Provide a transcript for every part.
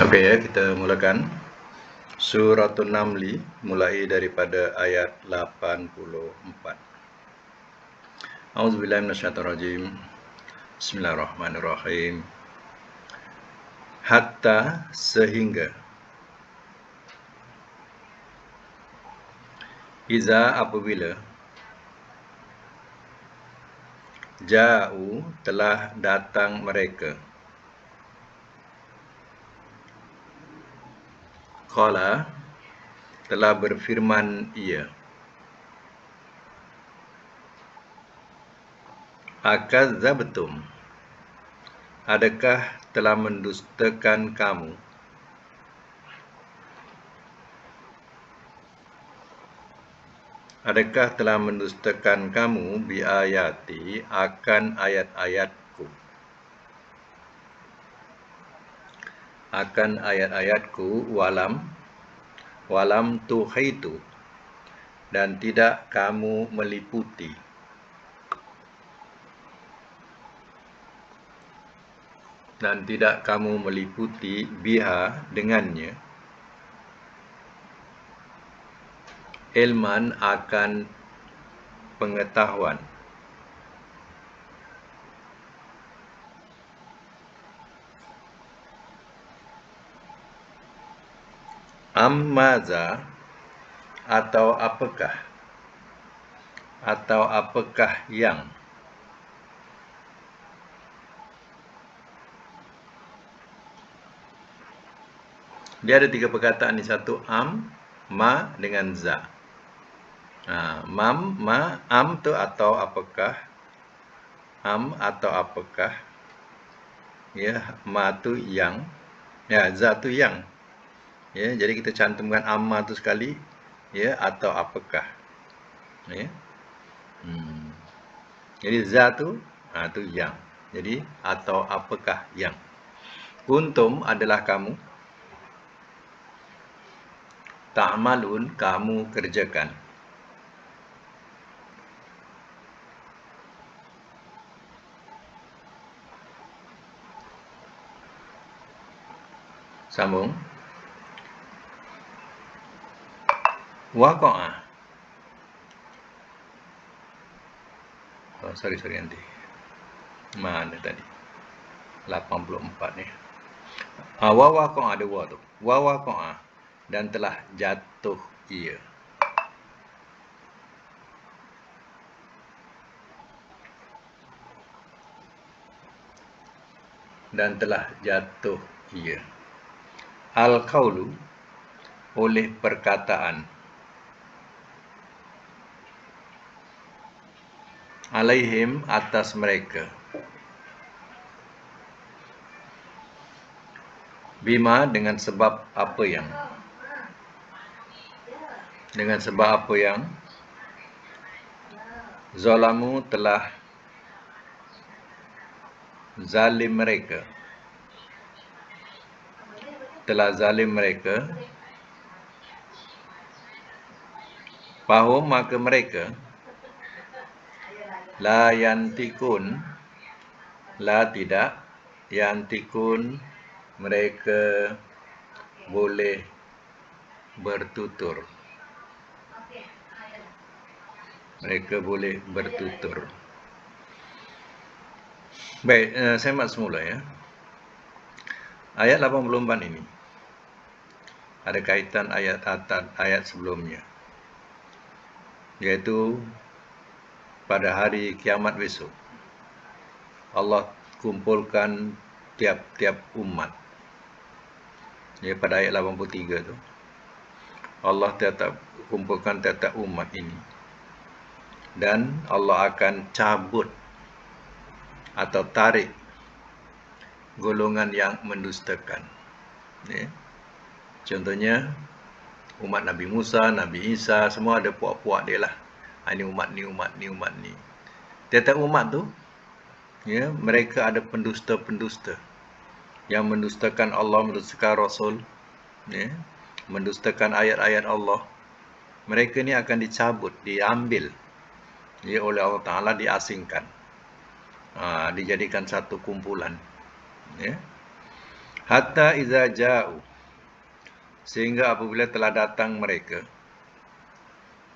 Okey ya, kita mulakan Suratul Namli mulai daripada ayat 84. A'udzubillahi minasyaitonirrajim. Bismillahirrahmanirrahim. Hatta sehingga. Iza apabila. Ja'u telah datang mereka. Qala telah berfirman ia. Akadzabtum, adakah telah mendustakan kamu? Adakah telah mendustakan kamu biayati akan ayat-ayatku? Akan ayat-ayatku walam tuhitu, dan tidak kamu meliputi. Dan tidak kamu meliputi biha dengannya. Ilman akan pengetahuan. Ammaza atau apakah? Atau apakah yang? Dia ada 3 perkataan ni. Satu am, ma dengan za. Am tu atau apakah? Am atau apakah? Ya, ma tu yang. Ya, za tu yang. Ya, jadi kita cantumkan amma tu sekali. Ya, atau apakah? Ya. Jadi za tu tu yang. Jadi atau apakah yang? Kuntum adalah kamu. Ta'malun kamu kerjakan. Sambung. Waqa'a. Sorry nanti. Mana tadi? 84 ni. Wa waqa'a ada wa tu. Wa waqa'a, dan telah jatuh ia. Dan telah jatuh ia. Al-qaulu, oleh perkataan. Alaihim, atas mereka. Bima, dengan sebab apa yang. Dengan sebab apa yang. Zalamu, telah zalim mereka. Telah zalim mereka. Fahum, maka mereka. La yantikun, la tidak. Yantikun, mereka boleh bertutur. Mereka boleh bertutur. Baik, saya mak semula ya. Ayat 84 ini ada kaitan ayat sebelumnya, iaitu pada hari kiamat besok Allah kumpulkan tiap-tiap umat. Ya, pada ayat 83 tu Allah kumpulkan tiap-tiap umat ini, dan Allah akan cabut atau tarik golongan yang mendustakan. Ya. Contohnya umat Nabi Musa, Nabi Isa, semua ada puak-puak dia lah. Ini umat ni. Tiap-tiap umat tu, ya, mereka ada pendusta-pendusta yang mendustakan Allah, mendustakan Rasul, ya, mendustakan ayat-ayat Allah. Mereka ni akan dicabut, diambil, ya, oleh Allah Ta'ala, diasingkan, dijadikan satu kumpulan. Ya. Hatta iza ja'u, sehingga apabila telah datang mereka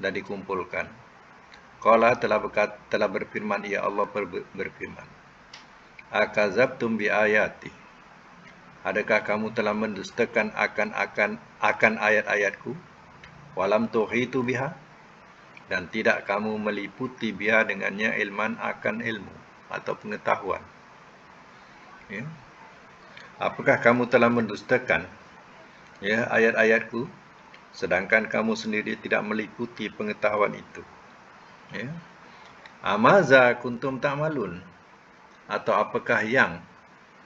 dan dikumpulkan. Qala telah berfirman, ya Allah berfirman, akazabtum bi ayati, adakah kamu telah mendustakan akan ayat-ayatku, walam tuhitu biha, dan tidak kamu meliputi biha dengannya ilman akan ilmu atau pengetahuan. Ya. Apakah kamu telah mendustakan ayat-ayatku, sedangkan kamu sendiri tidak meliputi pengetahuan itu? Ya. Amaza kuntum ta'malun, atau apakah yang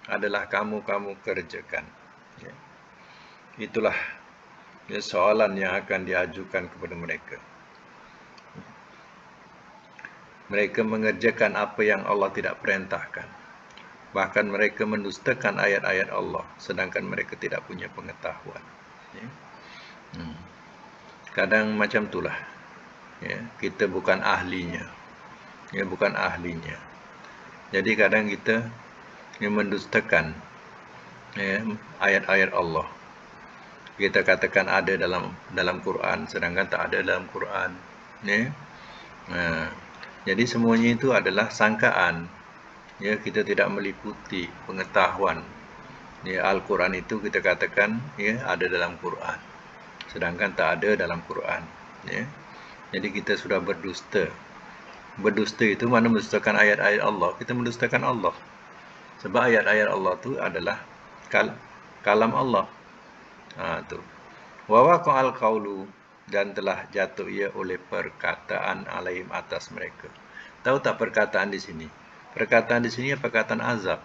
adalah kamu kerjakan? Ya. Itulah soalan yang akan diajukan kepada mereka. Mereka mengerjakan apa yang Allah tidak perintahkan. Bahkan mereka mendustakan ayat-ayat Allah, sedangkan mereka tidak punya pengetahuan. Ya. Kadang macam itulah. Ya, kita bukan ahlinya. Ya, bukan ahlinya. Jadi kadang kita mendustakan ayat-ayat Allah. Kita katakan ada dalam Quran, sedangkan tak ada dalam Quran. Ya. Jadi semuanya itu adalah sangkaan. Ya, kita tidak meliputi pengetahuan. Ya, Al-Quran itu kita katakan ada dalam Quran, sedangkan tak ada dalam Quran. Ya. Jadi kita sudah berdusta. Berdusta itu mana mendustakan ayat-ayat Allah. Kita mendustakan Allah. Sebab ayat-ayat Allah itu adalah kalam Allah. Tu. Wa waqa'al qawlu, dan telah jatuh ia oleh perkataan alaihim atas mereka. Tahu tak perkataan di sini? Perkataan di sini perkataan azab.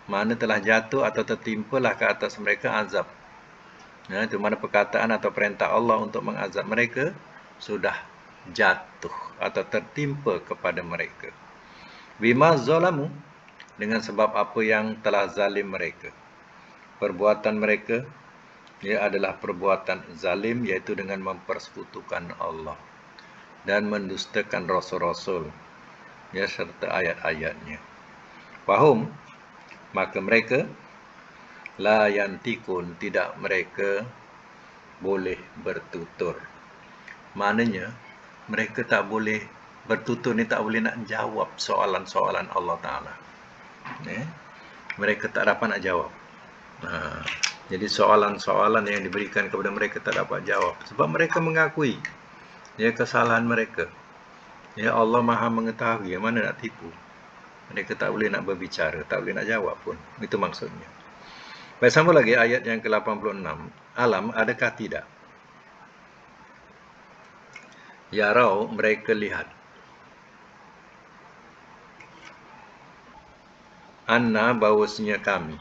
Mana telah jatuh atau tertimpalah ke atas mereka azab. Ya, itu mana perkataan atau perintah Allah untuk mengazab mereka sudah jatuh atau tertimpa kepada mereka. Bima zalamu, dengan sebab apa yang telah zalim mereka. Perbuatan mereka adalah perbuatan zalim, yaitu dengan mempersekutukan Allah dan mendustakan rasul-rasul serta ayat-ayatnya. Fahum, maka mereka la yantikun, tidak mereka boleh bertutur. Maknanya mereka tak boleh bertutur ni, tak boleh nak jawab soalan-soalan Allah Ta'ala. Mereka tak dapat nak jawab. Jadi soalan-soalan yang diberikan kepada mereka tak dapat jawab, sebab mereka mengakui kesalahan mereka. Allah Maha mengetahui, yang mana nak tipu. Mereka tak boleh nak berbicara, tak boleh nak jawab pun. Itu maksudnya. Baik, sambung lagi ayat yang ke-86. Alam, adakah tidak? Yarau, mereka lihat. Anna, bahawasanya kami.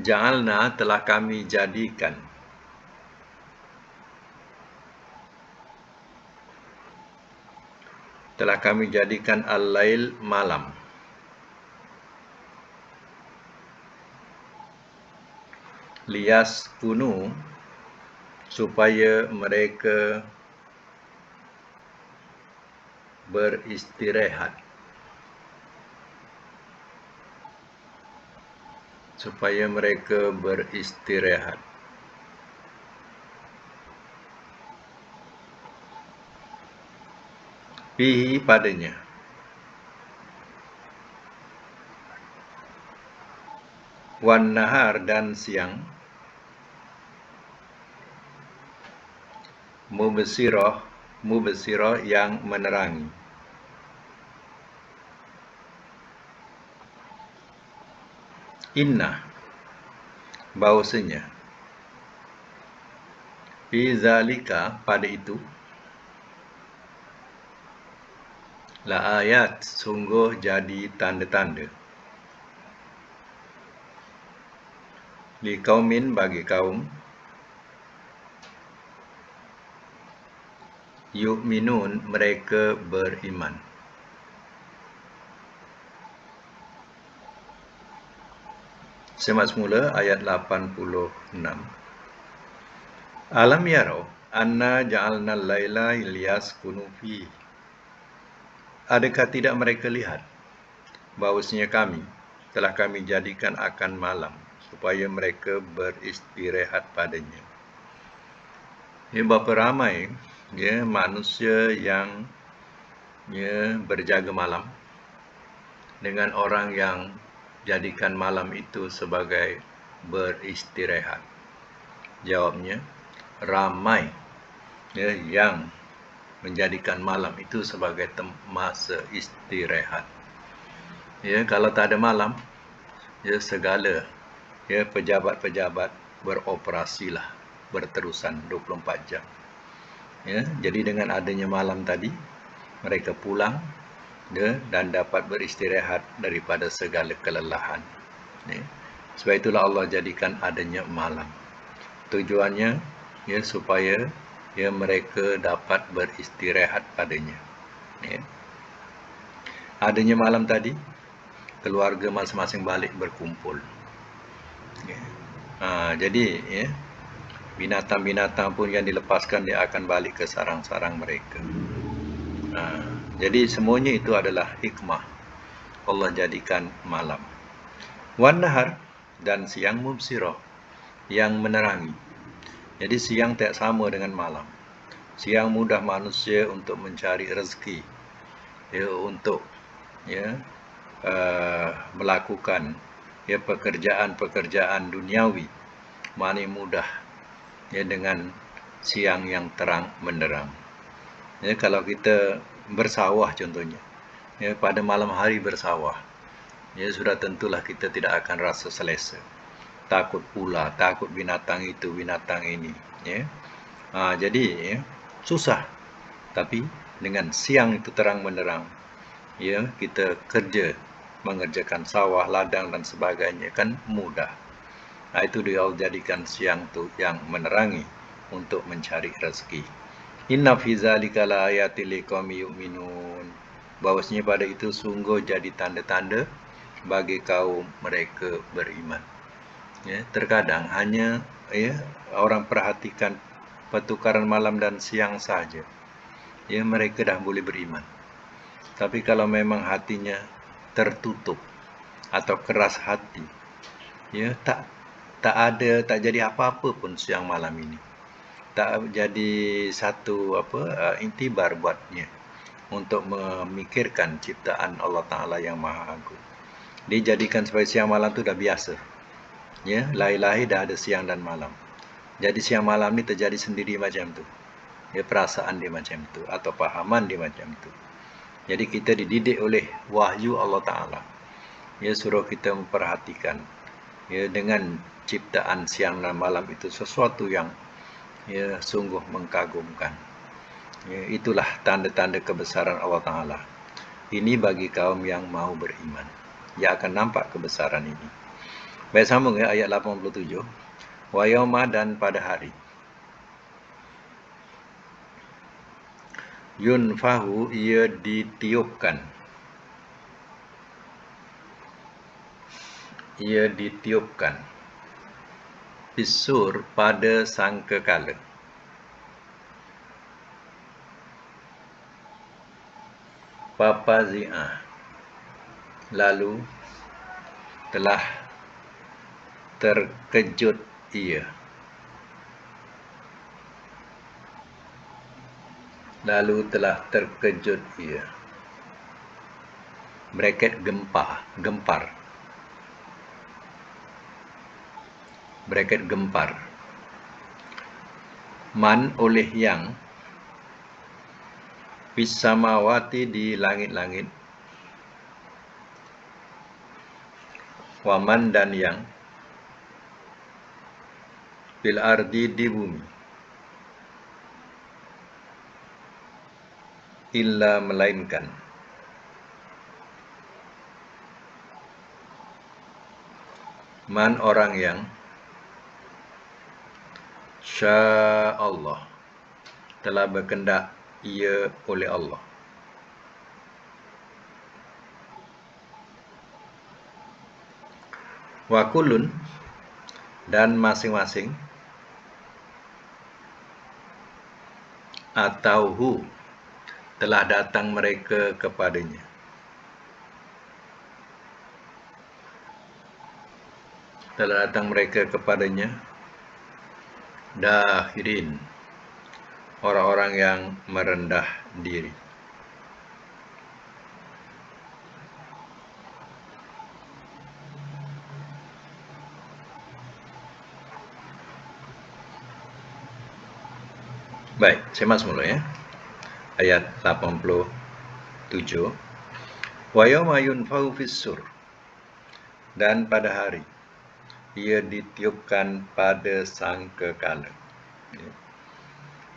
Ja'alna, telah kami jadikan. Telah kami jadikan al-lail, malam. Lias kunu, supaya mereka beristirahat. Supaya mereka beristirahat. Fihi, padanya. Wan nahar, dan siang. Mubsirah, yang menerangi. Inna, bahawasanya. Fi zalika, pada itu. La ayat, sungguh jadi tanda-tanda. Li kaumin, bagi kaum. Yu'minun, mereka beriman. Semak semula ayat 86. Alam yarau anna ja'alna al-laila liyaskunu fihi. Adakah tidak mereka lihat bahwasanya kami jadikan akan malam supaya mereka beristirahat padanya. Berapa ramai manusia yang berjaga malam dengan orang yang jadikan malam itu sebagai beristirahat. Jawabnya, ramai yang menjadikan malam itu sebagai masa istirahat. Kalau tak ada malam, segala pejabat-pejabat beroperasilah berterusan 24 jam. Jadi dengan adanya malam tadi, mereka pulang dan dapat beristirahat daripada segala kelelahan. Sebab itulah Allah jadikan adanya malam. Tujuannya supaya mereka dapat beristirahat padanya. Adanya malam tadi, keluarga masing-masing balik berkumpul. Jadi binatang-binatang pun yang dilepaskan dia akan balik ke sarang-sarang mereka. Jadi semuanya itu adalah hikmah Allah jadikan malam. Wan nahar, dan siang mubsirah, yang menerangi. Jadi siang tak sama dengan malam. Siang mudah manusia untuk mencari rezeki, untuk melakukan pekerjaan-pekerjaan duniawi, mana mudah dengan siang yang terang benderang. Kalau kita bersawah contohnya, pada malam hari bersawah, sudah tentulah kita tidak akan rasa selesa. Takut pula, takut binatang itu, binatang ini. Jadi susah. Tapi dengan siang itu terang benderang, kita mengerjakan sawah, ladang dan sebagainya kan mudah. Itu dia jadikan siang itu yang menerangi untuk mencari rezeki. Inna fi zalika laayatil liqaumin yu'minun. Bahwasanya pada itu sungguh jadi tanda-tanda bagi kaum mereka beriman. Terkadang hanya orang perhatikan pertukaran malam dan siang saja, mereka dah boleh beriman. Tapi kalau memang hatinya tertutup atau keras hati, tak jadi apa-apa pun siang malam ini, tak jadi satu intibar buatnya untuk memikirkan ciptaan Allah Ta'ala yang Maha Agung. Dijadikan sebagai siang malam itu dah biasa. Lahir-lahir dah ada siang dan malam. Jadi siang malam ni terjadi sendiri macam tu. Perasaan dia macam tu atau pahaman dia macam tu. Jadi kita dididik oleh wahyu Allah Ta'ala. Suruh kita memperhatikan dengan ciptaan siang dan malam itu sesuatu yang sungguh mengagumkan. Itulah tanda-tanda kebesaran Allah Ta'ala. Ini bagi kaum yang mau beriman. Ia akan nampak kebesaran ini. Baik, sambung ayat 87. Wa yauma, dan pada hari. Yunfahu, ia ditiupkan. Ia ditiupkan. Bisur, pada sangkakala. Papazi'ah, lalu telah terkejut ia. Lalu telah terkejut ia. Braket gempar. Braket gempar. Man, oleh yang, Fissamawati, di langit-langit. Waman, dan yang, Fil ardi, di bumi. Illa, melainkan. Man, orang yang, Sya Allah, telah berkehendak ia oleh Allah. Wa kullun, dan masing-masing, atauhu, telah datang mereka kepadanya. telah datang mereka kepadanya dakhirin, orang-orang yang merendah diri. Baik, saya masuk mula ya. Ayat 87. Wa yawma yunfau fis-sur, dan pada hari ia ditiupkan pada sangkakala.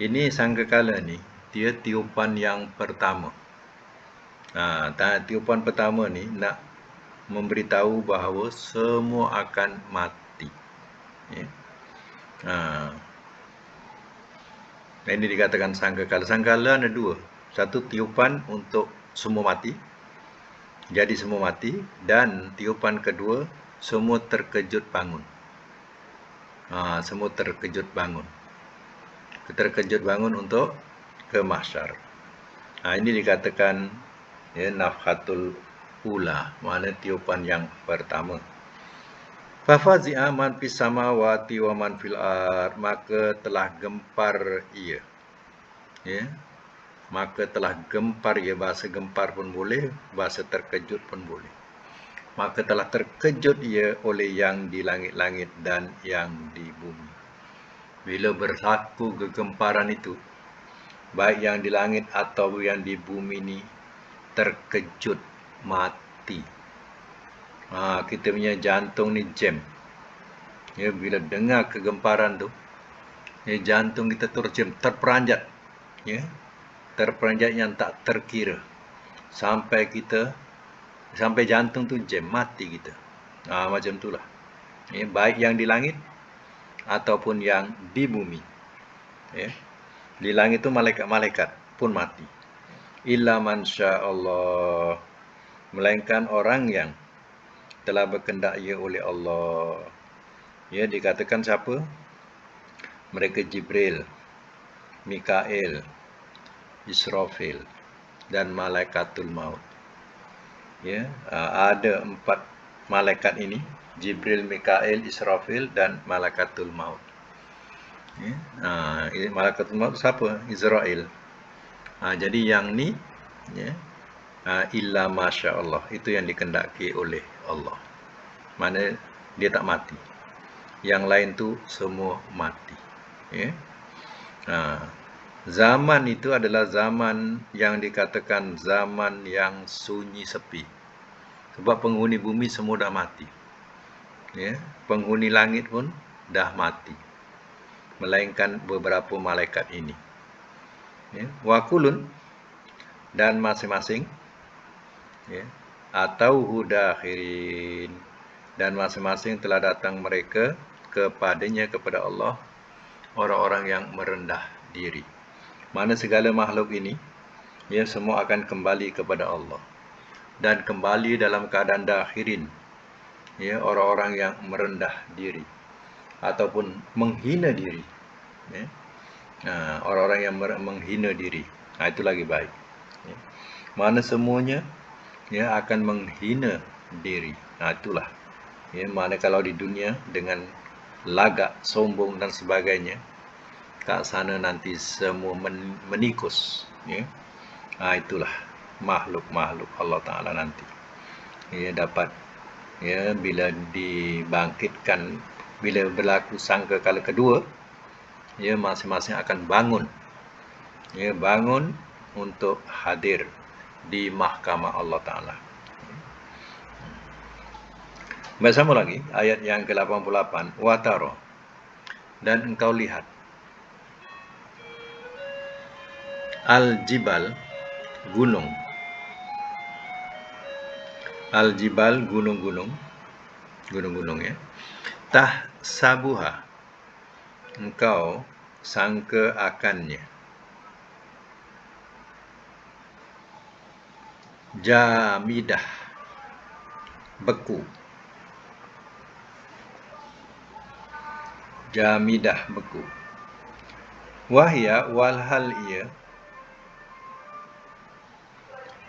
Ini sangkakala ni, dia tiupan yang pertama. Tiupan pertama ni nak memberitahu bahawa semua akan mati. Ini dikatakan sangkakala. Sangkakala ada dua. Satu, tiupan untuk semua mati, jadi semua mati. Dan tiupan kedua, semua terkejut bangun. Semua terkejut bangun. Terkejut bangun untuk ke mahsyar. Ini dikatakan nafhatul ula, makna tiupan yang pertama. Fafazi'a man fis samawati wa man fil ard, maka telah gempar ia. Maka telah gempar ia, bahasa gempar pun boleh, bahasa terkejut pun boleh. Maka telah terkejut ia oleh yang di langit-langit dan yang di bumi. Bila berlaku kegemparan itu, baik yang di langit atau yang di bumi ni terkejut, mati. Kita punya jantung ni jam. Bila dengar kegemparan tu, jantung kita terjam, terperanjat. Terperanjat yang tak terkira. Sampai jantung tu jam, mati kita. Macam itulah. Baik yang di langit ataupun yang di bumi. Di langit itu malaikat-malaikat pun mati. Illa man sya'allah, melainkan orang yang telah berkehendak ia oleh Allah. Dikatakan siapa? Mereka Jibril, Mikail, Israfil dan Malaikatul Maut. Ada 4 malaikat ini, Jibril, Mikail, Israfil dan Malaikatul Maut. Malaikatul Maut siapa? Israel. Jadi yang ni illa masya-Allah, itu yang dikehendaki oleh Allah. Mana dia tak mati. Yang lain tu semua mati. Zaman itu adalah zaman yang dikatakan zaman yang sunyi sepi. Sebab penghuni bumi semua dah mati. Penghuni langit pun dah mati. Melainkan beberapa malaikat ini. Wa kulun, dan masing-masing, atau hudakhirin, dan masing-masing telah datang mereka kepadanya, kepada Allah, orang-orang yang merendah diri. Mana segala makhluk ini, semua akan kembali kepada Allah. Dan kembali dalam keadaan dakhirin, orang-orang yang merendah diri ataupun menghina diri. Orang-orang yang menghina diri, itu lagi baik. Mana semuanya akan menghina diri. Itulah. Mana kalau di dunia dengan lagak, sombong dan sebagainya, kat sana nanti semua menikus. Itulah makhluk-makhluk Allah Ta'ala nanti. Dapat bila dibangkitkan, bila berlaku sangkakala kedua, masing-masing akan bangun. Bangun untuk hadir di mahkamah Allah Ta'ala. Baik, sama lagi ayat yang ke-88. Wataro, dan engkau lihat al-jibal, gunung. Al-jibal, gunung-gunung. Gunung-gunung, tahsabuha, engkau sangka akannya, jamidah, beku. Jamidah, beku. Wahya, walhal ia,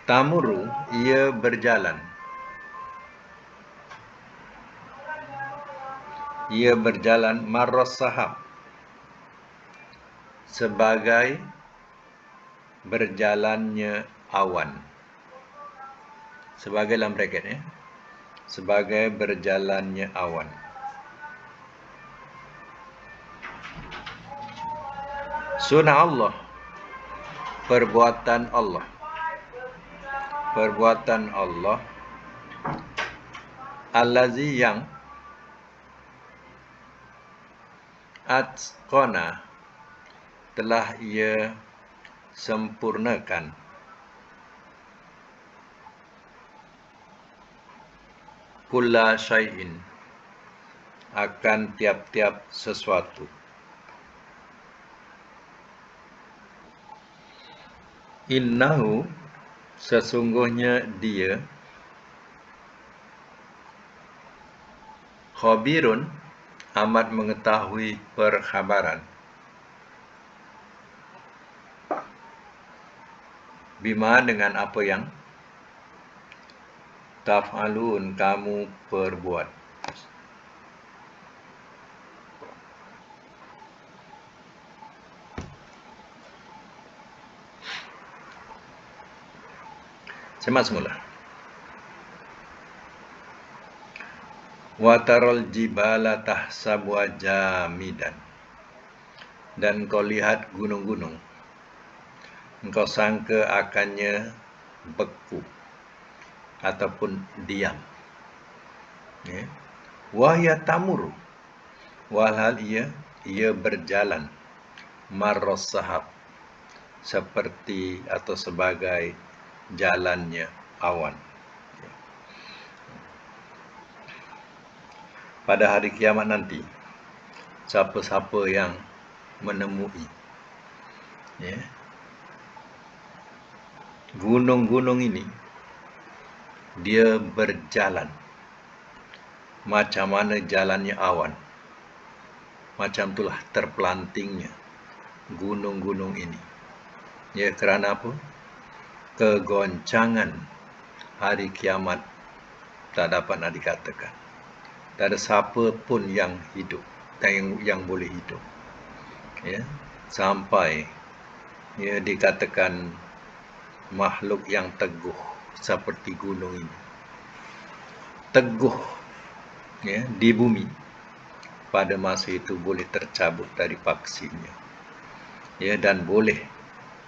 tamuru, ia berjalan, Ia berjalan marras sahab, sebagai berjalannya awan. Sebagai dalam bracket ya. Sebagai berjalannya awan. Sunnah Allah, perbuatan Allah. Perbuatan Allah allazi yang atqana telah ia sempurnakan kulla syai'in akan tiap-tiap sesuatu. Innahu sesungguhnya dia khabirun amat mengetahui perkhabaran bima dengan apa yang taf'alun kamu perbuat. Semak semula. Wa taral jibala tahsabuha jamidan, dan kau lihat gunung-gunung, engkau sangka akannya beku ataupun diam. Ya. Wahya tamuru, walhal ia berjalan marras sahab, seperti atau sebagai jalannya awan. Pada hari kiamat nanti, siapa-siapa yang menemui gunung-gunung ini, dia berjalan macam mana jalannya awan. Macam itulah terpelantingnya gunung-gunung ini. Ya, kerana apa? Kegoncangan hari kiamat tak dapat nak dikatakan. Tak ada siapa pun yang hidup, yang boleh hidup. Ya, sampai dikatakan makhluk yang teguh seperti gunung ini, teguh di bumi, pada masa itu boleh tercabut dari paksinya, dan boleh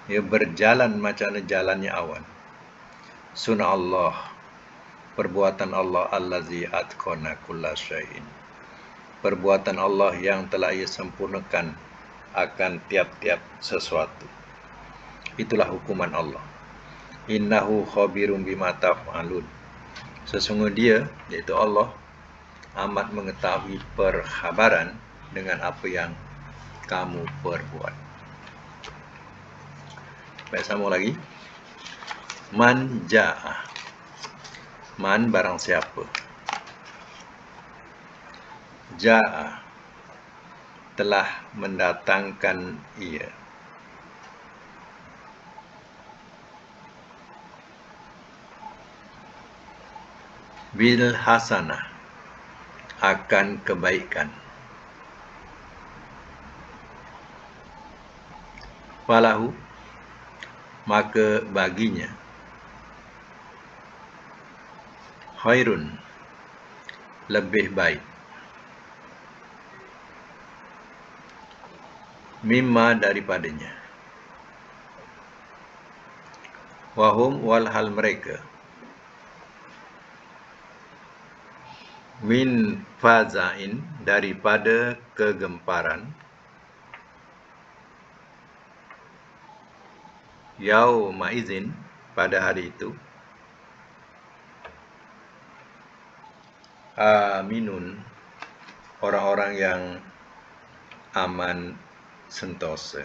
berjalan macam mana jalannya awan. Sunnah Allah, perbuatan Allah allazi atqana kulla syai'in, perbuatan Allah yang telah ia sempurnakan akan tiap-tiap sesuatu. Itulah hukuman Allah. Innahu khabirun bima taf'alun, sesungguhnya dia, yaitu Allah, amat mengetahui perkhabaran dengan apa yang kamu perbuat. Baik, sambung lagi. Man ja'a, man barang siapa, ja'a telah mendatangkan ia, bil hasanah akan kebaikan, falahu maka baginya, khairun lebih baik, mimma daripadanya, wahum walhal mereka, min fazain daripada kegemparan, yauma izin pada hari itu, aminun orang-orang yang aman sentosa.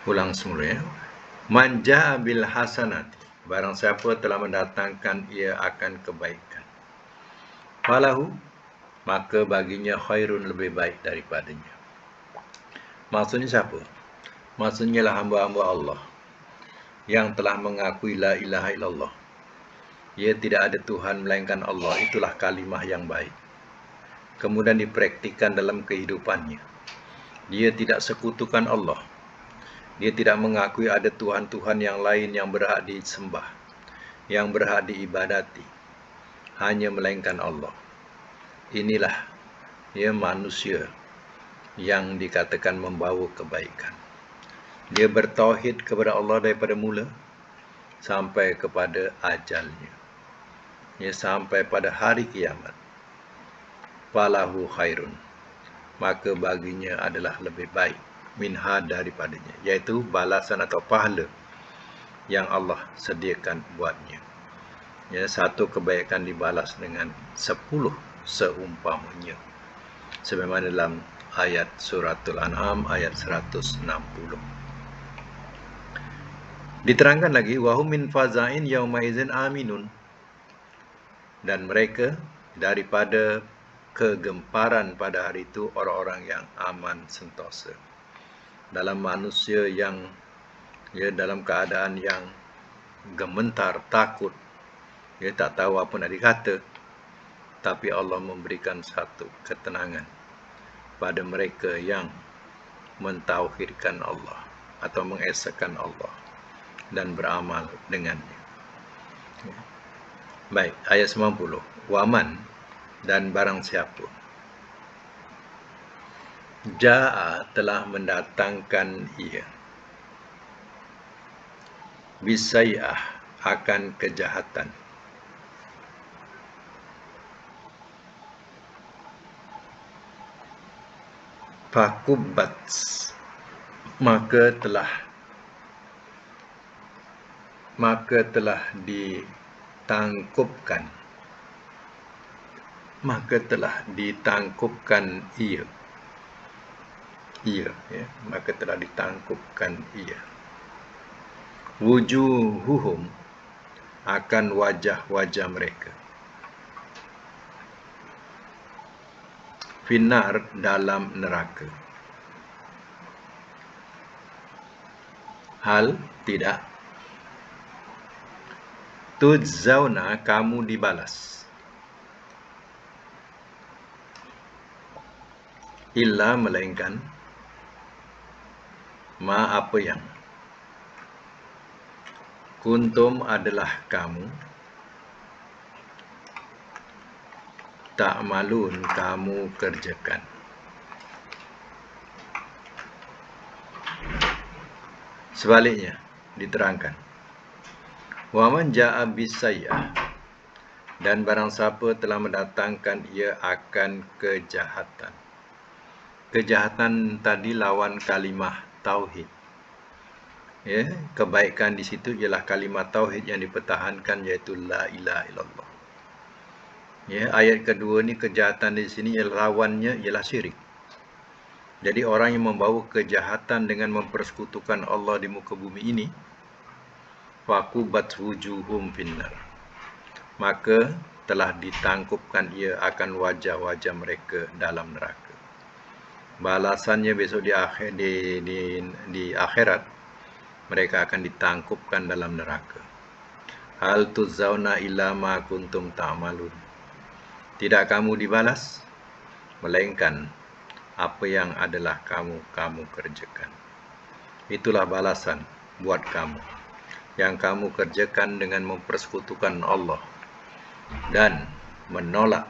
Ulang semula ya. Man ja'a bil hasanati, barang siapa telah mendatangkan ia akan kebaikan, falahu maka baginya khairun lebih baik daripadanya, Maksudnya siapa? Maksudnya lah hamba-hamba Allah yang telah mengakui la ilaha illallah. Ya, tidak ada Tuhan melainkan Allah. Itulah kalimah yang baik. Kemudian dipraktikkan dalam kehidupannya. Dia tidak sekutukan Allah. Dia tidak mengakui ada Tuhan-Tuhan yang lain yang berhak disembah, yang berhak diibadati, hanya melainkan Allah. Inilah ya manusia yang dikatakan membawa kebaikan. Dia bertauhid kepada Allah daripada mula sampai kepada ajalnya. Ya, sampai pada hari kiamat. Falahu khairun. Maka baginya adalah lebih baik minha daripadanya, yaitu balasan atau pahala yang Allah sediakan buatnya. Ya, satu kebaikan dibalas dengan 10 seumpamanya. Sebagaimana dalam ayat suratul An'am ayat 160. Diterangkan lagi wahum min faza'in yaumaizin aminun, dan mereka daripada kegemparan pada hari itu orang-orang yang aman sentosa. Dalam manusia yang ya dalam keadaan yang gemetar, takut, ya tak tahu apa nak dikata, tapi Allah memberikan satu ketenangan pada mereka yang mentauhidkan Allah atau mengesahkan Allah dan beramal dengannya. Baik, ayat 90. Waman, dan barang siapa Ja'a telah mendatangkan ia bisai'ah akan kejahatan, fakubbat maka telah ditangkupkan ia wujuhuhum akan wajah-wajah mereka, finnar dalam neraka. Hal tidak tujzauna kamu dibalas, illa melainkan ma apa yang kuntum adalah kamu ta'malun kamu kerjakan. Sebaliknya diterangkan waman ja'a bisayyi'ah, dan barang siapa telah mendatangkan ia akan kejahatan. Kejahatan tadi lawan kalimah tauhid. Ya, kebaikan di situ ialah kalimah tauhid yang dipertahankan, iaitu la ilaha illallah. Ya, ayat kedua ni kejahatan di sini lawannya ialah syirik. Jadi orang yang membawa kejahatan dengan mempersekutukan Allah di muka bumi ini, faqubat wujuhum finnar, maka telah ditangkupkan ia akan wajah-wajah mereka dalam neraka. Balasannya besok di akhirat, mereka akan ditangkupkan dalam neraka. Hal tuzzauna illa ma kuntum ta'malun, tidak kamu dibalas melainkan apa yang adalah kamu kerjakan. Itulah balasan buat kamu yang kamu kerjakan dengan mempersekutukan Allah dan menolak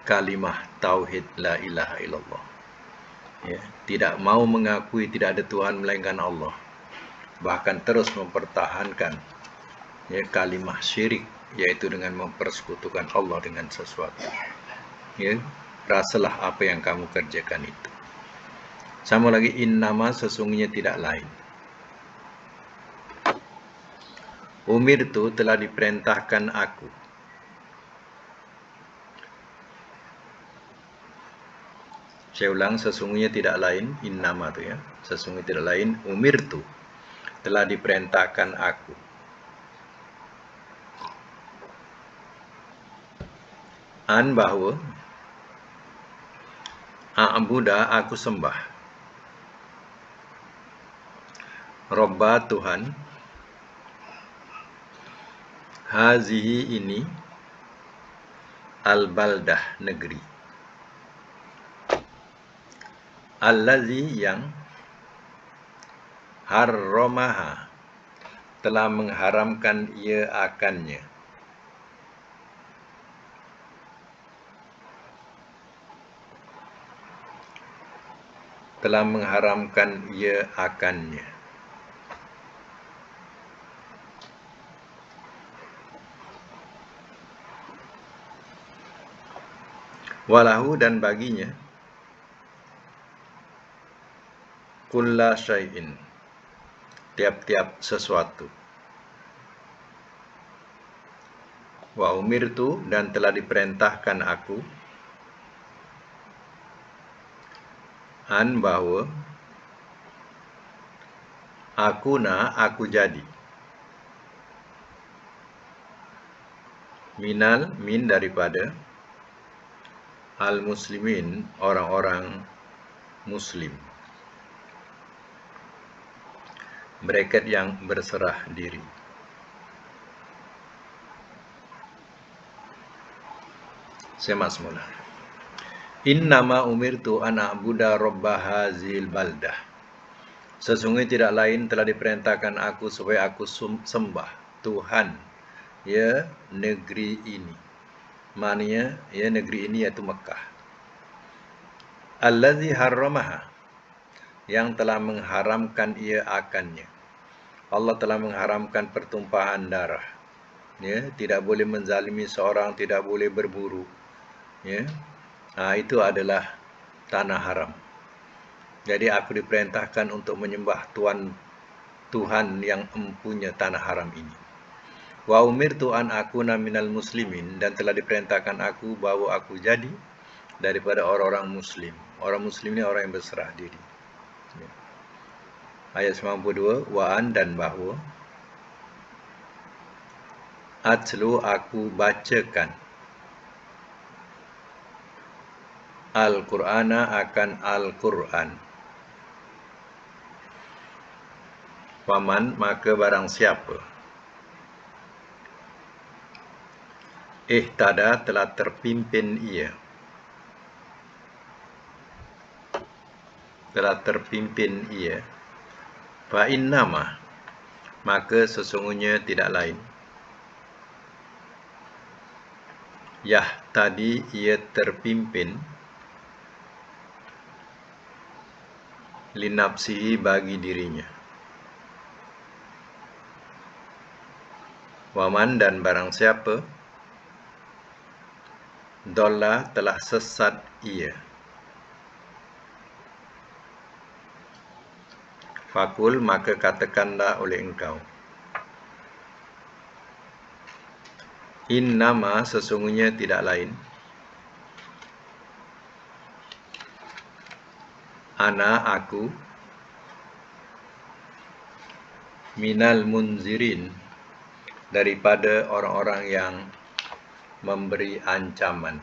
kalimah tauhid la ilaha illallah. Ya, tidak mau mengakui tidak ada Tuhan melainkan Allah, bahkan terus mempertahankan ya kalimah syirik, yaitu dengan mempersekutukan Allah dengan sesuatu. Ya, rasalah apa yang kamu kerjakan itu. Sama lagi, innama sesungguhnya tidak lain, umirtu telah diperintahkan aku. Saya ulang, sesungguhnya tidak lain, innama tu ya, sesungguhnya tidak lain, umirtu telah diperintahkan aku. An bahawa a'buda aku sembah, Robba Tuhan, hazihi ini, al-baldah negeri, allazi yang, harramaha telah mengharamkan ia akannya, telah mengharamkan ia akannya. Walahu dan baginya, kulla syai'in tiap-tiap sesuatu. Wa umirtu dan telah diperintahkan aku, an bahwa, aku jadi, min daripada, al-muslimin orang-orang muslim, bracket yang berserah diri. Semak semula. Innama umirtu an a'buda robba hazil baldah. Sesungguhnya tidak lain telah diperintahkan aku supaya aku sembah Tuhan, ya negeri ini. Maknanya, ya negeri ini iaitu Mekah. Allazi harramaha, yang telah mengharamkan ia akannya. Allah telah mengharamkan pertumpahan darah. Ya, tidak boleh menzalimi seorang, tidak boleh berburu. Ya, itu adalah tanah haram. Jadi aku diperintahkan untuk menyembah Tuhan yang mempunyai tanah haram ini. Wa umirtu an akuna minal muslimin, dan telah diperintahkan aku bahwa aku jadi daripada orang-orang muslim. Orang muslim ini orang yang berserah diri. Ya. Ayat 92, wa an dan bahwa, atlu aku bacakan, Al-Qur'ana akan Al-Qur'an. Faman maka barang siapa, ihtada telah terpimpin ia, fa innama maka sesungguhnya tidak lain, yah tadi ia terpimpin, linafsihi bagi dirinya. Waman dan barang siapa, dolla telah sesat ia, fakul maka katakanlah oleh engkau, innama sesungguhnya tidak lain, ana aku, minal munzirin daripada orang-orang yang memberi ancaman.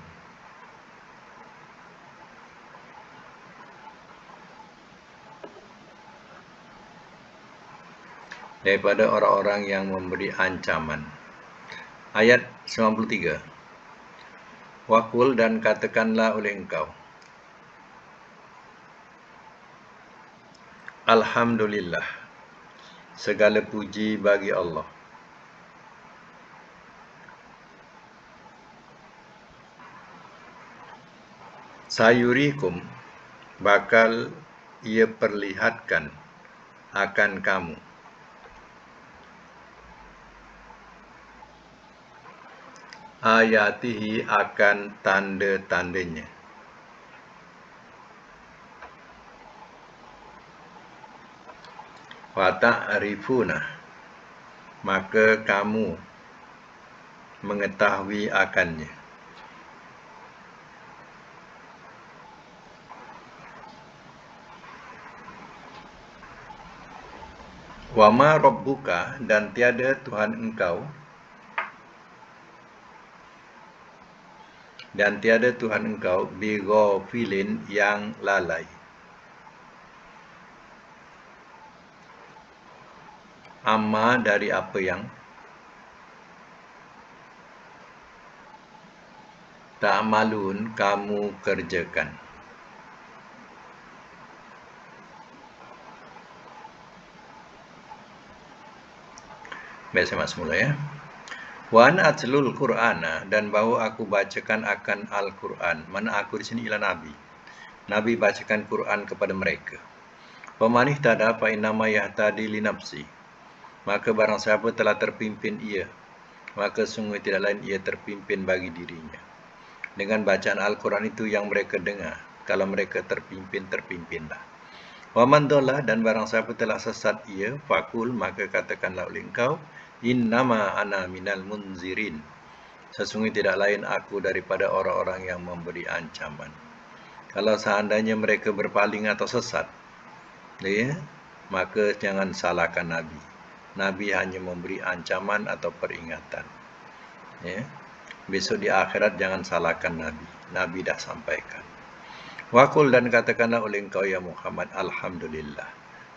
Daripada orang-orang yang memberi ancaman. Ayat 93. Wakul dan katakanlah oleh engkau, alhamdulillah, segala puji bagi Allah. Sayurikum bakal ia perlihatkan akan kamu, ayatihi akan tanda-tandanya, wa ta'rifuna maka kamu mengetahui akannya. Wa ma rabbuka dan tiada Tuhan engkau, bighafilin yang lalai, amma dari apa yang ta'malun kamu kerjakan. Baik, saya masuk mula ya. Wa ana atlul Qur'ana, dan bahawa aku bacakan akan Al-Quran. Mana aku di sini ialah Nabi. Nabi bacakan Quran kepada mereka. Faman ihtada fa innama yahtadi li nafsi. Maka barang siapa telah terpimpin ia, maka sungguh tidak lain ia terpimpin bagi dirinya. Dengan bacaan Al-Quran itu yang mereka dengar. Kalau mereka terpimpin, terpimpinlah. Wa man dhalla, dan barang siapa telah sesat ia, fakul, maka katakanlah oleh engkau, innama ana minal munzirin. Sesungguhnya tidak lain aku daripada orang-orang yang memberi ancaman. Kalau seandainya mereka berpaling atau sesat, ya, maka jangan salahkan Nabi. Nabi hanya memberi ancaman atau peringatan. Ya. Besok di akhirat jangan salahkan Nabi. Nabi dah sampaikan. Wakul, dan katakanlah oleh engkau ya Muhammad, alhamdulillah.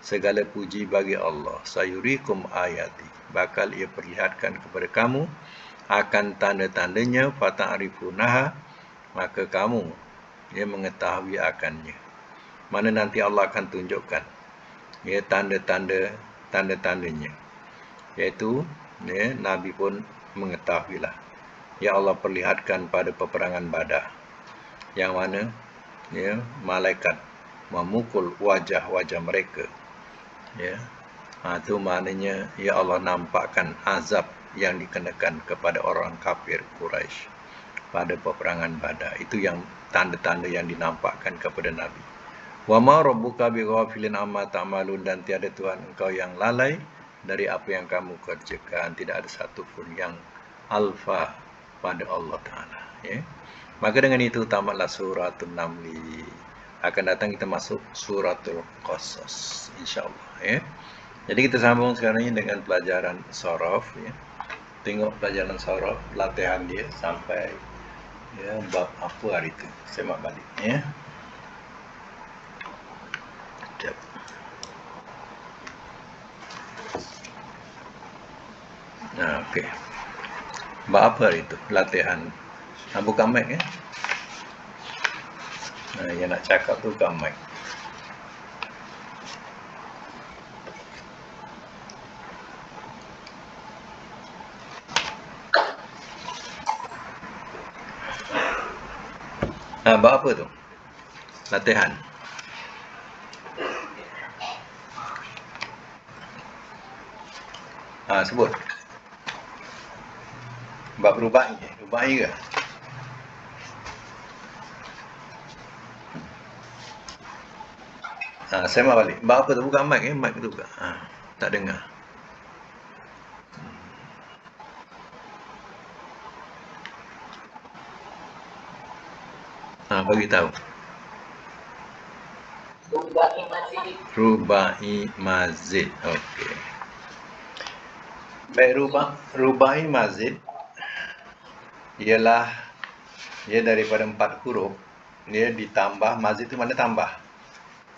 Segala puji bagi Allah. Sayurikum ayati. Bakal ia perlihatkan kepada kamu akan tanda-tandanya, fata'rifunaha, maka kamu ia mengetahui akannya. Mana nanti Allah akan tunjukkan ya tanda-tandanya. Iaitu ya, Nabi pun mengetahuilah. Ya Allah perlihatkan pada peperangan Badar, yang mana ya, malaikat memukul wajah-wajah mereka. Ya, itu maknanya ya Allah nampakkan azab yang dikenakan kepada orang kafir Quraisy pada peperangan Badar. Itu yang tanda-tanda yang dinampakkan kepada Nabi. Wa ma rabbuka bighafilin amma ta'malun, dan tiada Tuhan engkau yang lalai dari apa yang kamu kerjakan. Tidak ada satu pun yang alfa pada Allah Ta'ala. Ya. Maka dengan itu tamatlah suratul Namli. Akan datang kita masuk suratul Qasas, insyaAllah. Ya. Jadi kita sambung sekarang ini dengan pelajaran sorof. Ya. Tengok pelajaran sorof, latihan dia sampai ya, bab apa hari itu. Semak balik. Ya. Sekejap. Nah, okey. Bab apa hari itu? Latihan. Buka mic ya. Yang nak cakap tu buka mic. Bab apa tu? Latihan. Sebut. Bab rubai. Rubai ke? Saya mau balik. Bab apa tu? Buka mic ya. Mic tu buka. Tak dengar. Bagi tahu. Rubai mazid. Okey. Baik, rubai mazid ialah ia daripada 4 huruf. Dia ditambah, mazid itu mana tambah.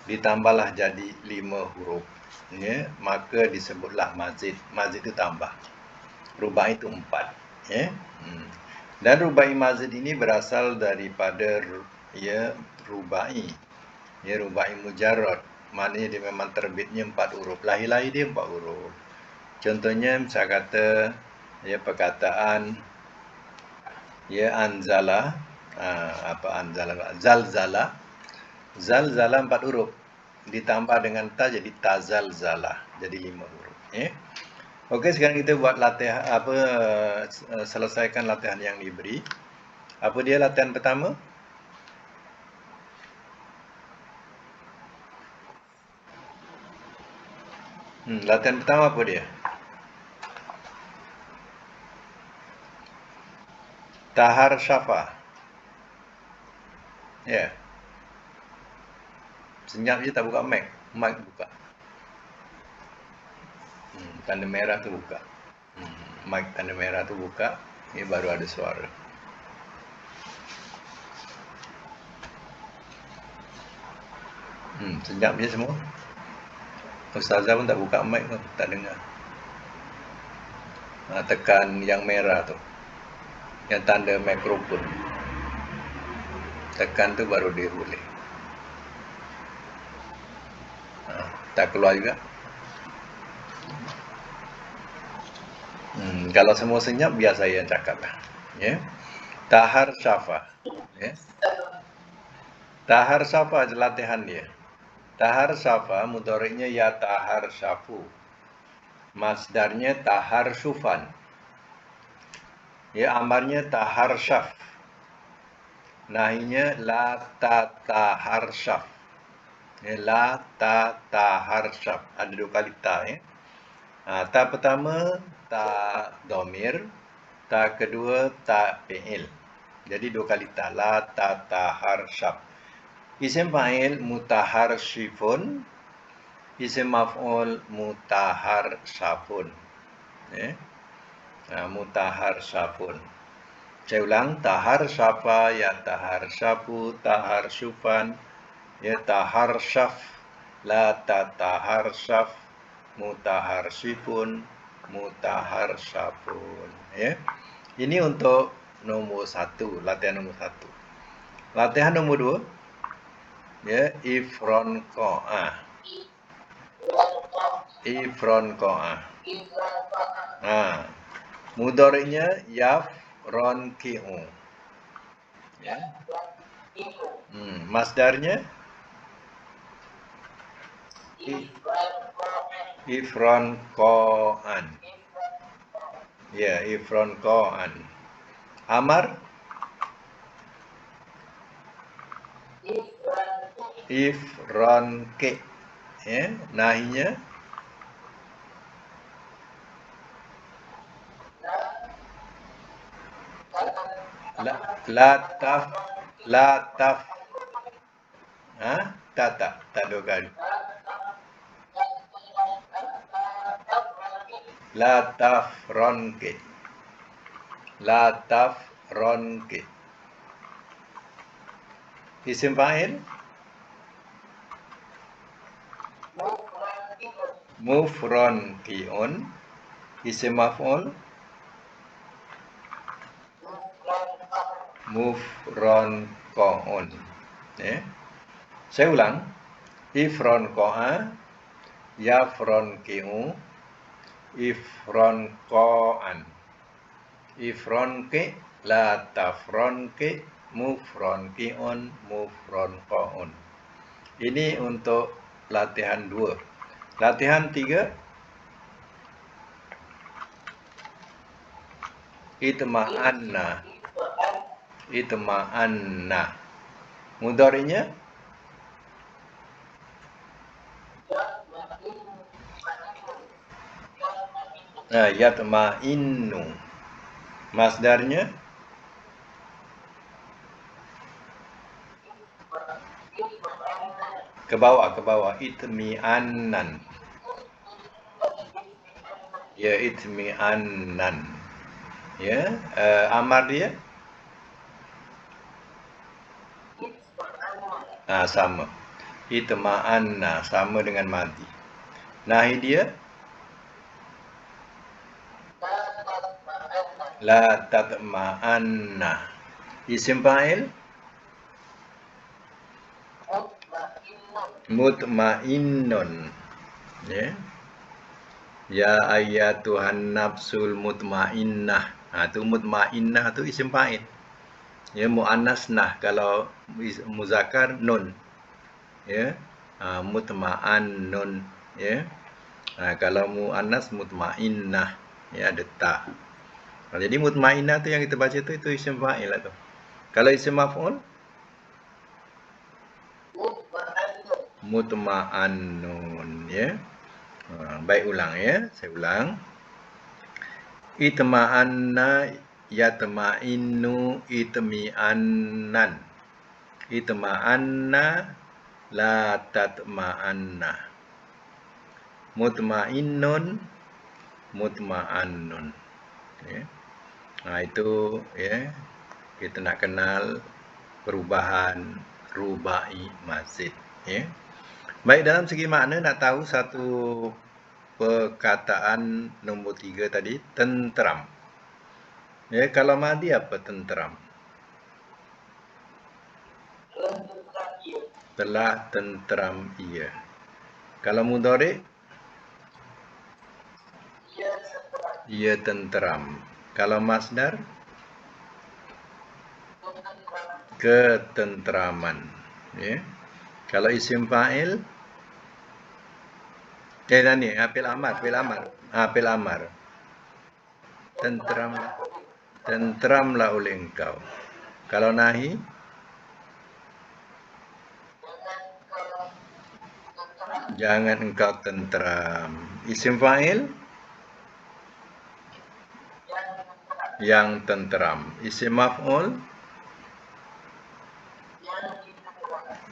Ditambahlah jadi 5 huruf. Ya, maka disebutlah mazid. Mazid itu tambah. Rubai itu 4. Ya. Dan rubai mazid ini berasal daripada ya, rubai. Ya, rubai mujarrad. Maknanya dia memang terbitnya 4 huruf. Lahir-lahir dia 4 huruf. Contohnya saya kata ya, perkataan ya, anzala, anzala, zalzala. Zalzala 4 huruf. Ditambah dengan ta jadi tazalzala. Jadi 5 huruf. Ya. Okey, sekarang kita buat latihan selesaikan latihan yang diberi. Apa dia latihan pertama? Latihan pertama apa dia? Tahar syafa. Ya. Senyap je tak buka mic. Mic buka. Tanda merah tu buka. Mic tanda merah tu buka. Ini baru ada suara. Senyap je semua. Ustazah pun tak buka mic pun. Tak dengar. Tekan yang merah tu, yang tanda mikrofon. Tekan tu baru dia boleh. Tak keluar juga. Kalau semua senyap, biar saya yang cakap lah. Ya. Tahar syafa. Ya. Tahar syafa je latihan dia. Tahar syafa mudhari'nya ya tahar syafu. Masdarnya tahar syufan. Ya, amarnya tahar syaf. Nahinya la tahar syaf. Ya, la tahar syaf. Ada 2 kali ta ya. Ta pertama ta domir, ta kedua ta fi'il. Jadi 2 kali ta, la tahar syaf. Isim fa'il mutahar syifun, isim maf'ul mutahar syafun. Mutahar syafun. Saya ulang, tahar syafa, ya tahar syafu, tahar syufan, ya tahar syaf, la tahar syaf, mutahar syifun, mutahar syafun. Ya. Ini untuk nombor 1, latihan nombor 1. Latihan nombor 2, ya, ifron qa'ah. Ifron qa'ah. Mudhari'nya yafronqi'u. Ya. Masdarnya ifron qa'an. Ya, ifron qa'an. Amar ifronqi. Ya, nahinya la taf. Tak 2 kali. La tafronqi. La tafronqi. Isim fa'il mufronqi'un. Isim maf'ul mufronqa'un. Ya. Saya ulang. Ifronqa'a, yafronqi'u, ifronqa'an. Ifronqi, la tafronqi, mufronqi'un, mufronqa'un. Ini untuk latihan 2. Latihan 3, itma'anna. Itma'anna. Mudhari'nya yatma'innu. Masdarnya ke bawah, itmi'annan. Ya, itmi'annan. Ya, amar dia sama. Itma'anna sama dengan madi. Nahi dia la tatma'anna. Isim fa'il mutmainnun. Ya. Ya ayyatuhan nafsul mutmainnah. Tu mutmainnah tu isim fa'il. Ya, muannas nah, kalau muzakkar nun. Ya. Mutma'annun. Ya. Kalau muannas mutmainnah, ya ada ta. Jadi mutmainnah tu yang kita baca tu, itu isim fa'il lah tu. Kalau isim maf'ul mutma'annun. Ya. Baik, ulang ya. Saya ulang. Itma'anna yatma'innu itmi'annan. Itma'anna la tatma'anna. Mutma'innun mutma'annun. Ya. Itu ya, kita nak kenal perubahan rubai mazid. Ya. Baik, dalam segi makna nak tahu satu perkataan nombor 3 tadi, tenteram. Ya, kalau madi apa tenteram? Telah tenteram ia. Kalau mudhari, ia tenteram. Kalau masdar, ketenteraman. Ya. Kalau isim fa'il, tadi fil amar, fil amar. Fil amar. Tenteram, tenteramlah oleh engkau. Kalau nahi, jangan engkau tenteram. Isim fa'il, yang tenteram. Isim maf'ul,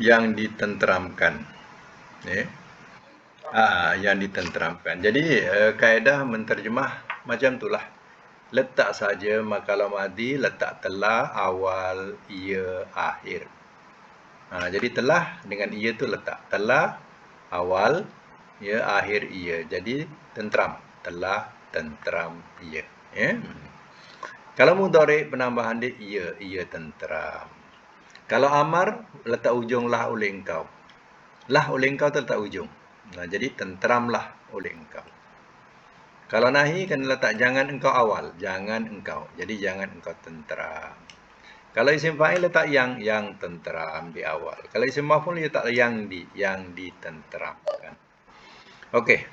yang ditenteramkan. Ya. Yang ditenteramkan. Jadi kaedah menterjemah macam itulah. Letak saja makalah madi, letak telah, awal, ia, akhir. Jadi telah dengan ia tu letak telah, awal, ia, akhir, ia. Jadi tenteram, telah, tenteram, ia. Ya. Kalau mudhari penambahan dia ia tenteram. Kalau amar letak ujung lah oleh engkau. Lah oleh engkau letak ujung. Jadi tenteramlah oleh engkau. Kalau nahi kan letak jangan engkau awal, jangan engkau. Jadi jangan engkau tenteram. Kalau isim fa'il letak yang tenteram di awal. Kalau isim maf'ul letak yang ditenteramkan. Okey.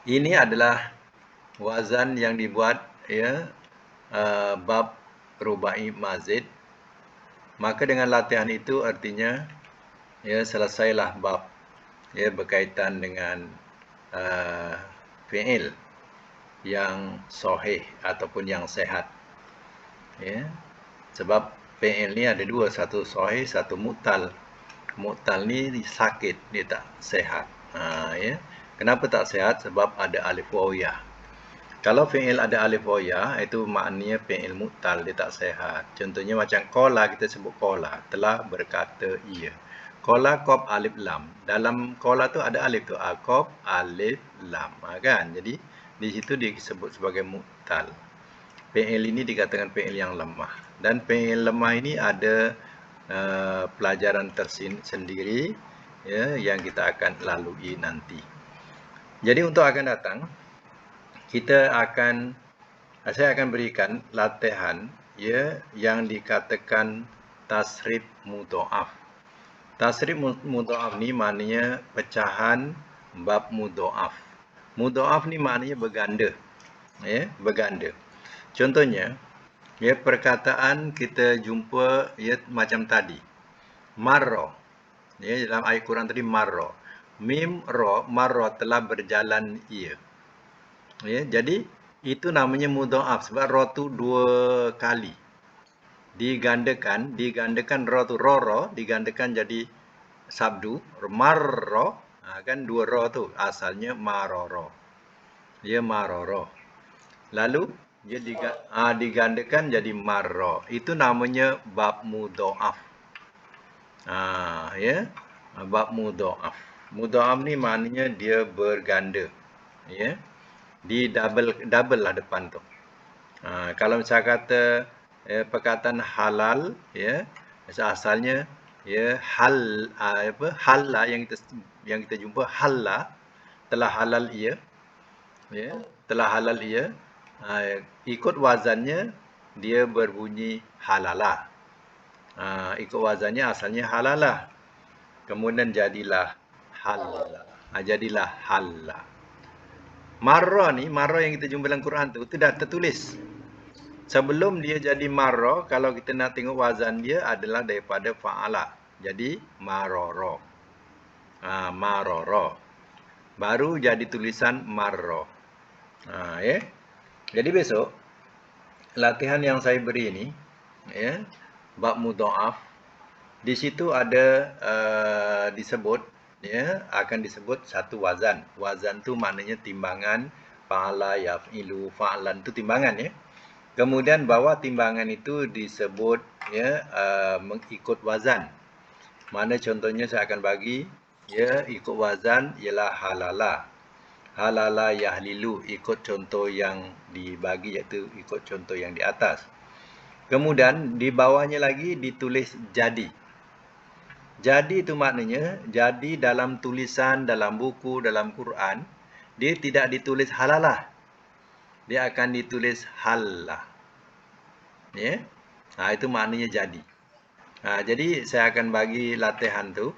Ini adalah wazan yang dibuat ya bab rubai mazid. Maka dengan latihan itu artinya ya selesailah bab ya berkaitan dengan fi'il yang sahih ataupun yang sehat. Ya. Sebab fi'il ni ada dua, satu sahih, satu mu'tal. Mu'tal ni sakit, dia tak sehat. Ya. Kenapa tak sehat? Sebab ada alif wawiyah. Kalau fi'il ada alif wawiyah, itu maknanya fi'il mu'tal, dia tak sehat. Contohnya macam qala, kita sebut qala, telah berkata ia. Qala qaf alif lam. Dalam qala tu ada alif tu, qaf alif lam, kan? Jadi di situ disebut sebagai mu'tal. Fi'il ini dikatakan fi'il yang lemah. Dan fi'il lemah ini ada pelajaran tersendiri ya, yang kita akan lalui nanti. Jadi untuk akan datang, saya akan berikan latihan ya yang dikatakan tasrif mudha'af. Tasrif mudha'af ni maknanya pecahan bab mudha'af. Mudha'af ni maknanya berganda. Ya, berganda. Contohnya, ya perkataan kita jumpa ya macam tadi. Marra. Ya, dalam ayat Quran tadi marra. Mim ra, marra telah berjalan ia. Ya, jadi itu namanya mudha'af sebab ra tu dua kali. Digandakan ra tu ra digandakan jadi sabdu marra, kan dua ra tu asalnya marara. Ya marara. Lalu dia digandakan jadi marra. Itu namanya bab mudha'af. Ya. Bab mudha'af. Mudha'af ni maknanya dia berganda. Ya. Di double lah depan tu. Kalau misalnya kata perkataan halal ya, asalnya ya hal lah yang kita jumpa hal lah, telah halal ia. Ya, telah halal ia. Ikut wazannya dia berbunyi halalah. Ikut wazannya asalnya halalah. Kemudian jadilah halalah. Jadilah hallah. Marra ni, marra yang kita jumpa dalam Quran tu dah tertulis. Sebelum dia jadi marra, kalau kita nak tengok wazan dia adalah daripada fa'ala. Jadi marara. Marara. Baru jadi tulisan marra. Ya. Jadi besok latihan yang saya beri ni ya, bab mudha'af, di situ ada disebut ya, akan disebut satu wazan. Wazan tu maknanya timbangan, fa'ala, yaf'ilu, fa'lan tu timbangan ya. Kemudian bawah timbangan itu disebut ya mengikut wazan. Mana contohnya saya akan bagi ya, ikut wazan ialah halalah. halala yahlilu, ikut contoh yang dibagi, iaitu ikut contoh yang di atas. Kemudian di bawahnya lagi ditulis jadi. Jadi itu maknanya, jadi dalam tulisan, dalam buku, dalam Quran, dia tidak ditulis halalah. Dia akan ditulis hallah. Ya. Itu maknanya jadi. Jadi saya akan bagi latihan tu.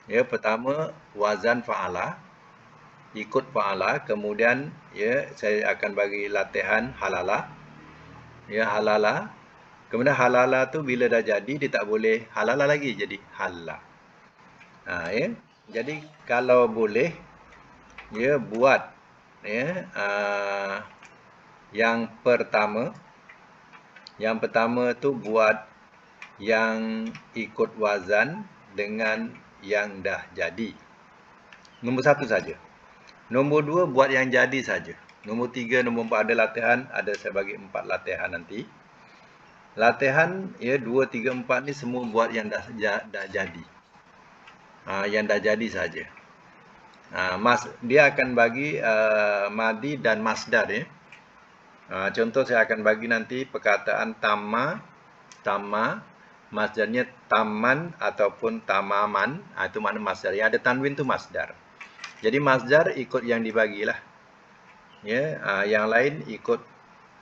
Ya, pertama wazan fa'ala, ikut fa'ala, kemudian ya saya akan bagi latihan halala. Ya, halala. Kemudian halala tu bila dah jadi dia tak boleh halala lagi, jadi hallah. Ya. Jadi kalau boleh ya buat ya yang pertama tu buat yang ikut wazan dengan yang dah jadi. Nombor 1 saja. Nombor 2 buat yang jadi saja. Nombor 3, nombor 4 ada latihan, ada saya bagi 4 latihan nanti. Latihan ya 2, 3, 4 ni semua buat yang dah jadi. Yang dah jadi saja. Dia akan bagi madi dan masdar ya. Contoh saya akan bagi nanti perkataan tama, masdarnya taman ataupun tamaman. Itu makna masdar. Yang ada tanwin tu masdar. Jadi masdar ikut yang dibagilah. Ya, yang lain ikut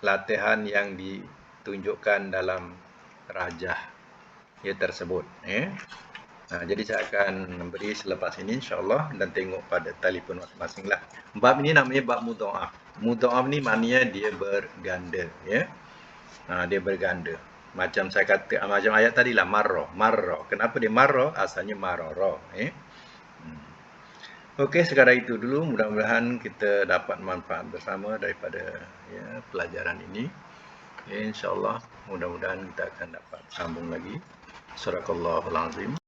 latihan yang ditunjukkan dalam rajah ya tersebut. Ya. Jadi saya akan beri selepas ini insya-Allah dan tengok pada telefon masing-masing lah. Bab ini namanya bab mudha'af. Mudha'af ni maknanya dia berganda. Ya. Dia berganda. Macam saya kata, macam ayat tadi lah, marra. Kenapa dia marra? Asalnya marara. Okey, sekadar itu dulu. Mudah-mudahan kita dapat manfaat bersama daripada ya, pelajaran ini. Ya, InsyaAllah, mudah-mudahan kita akan dapat sambung lagi. Sadaqallahul azim.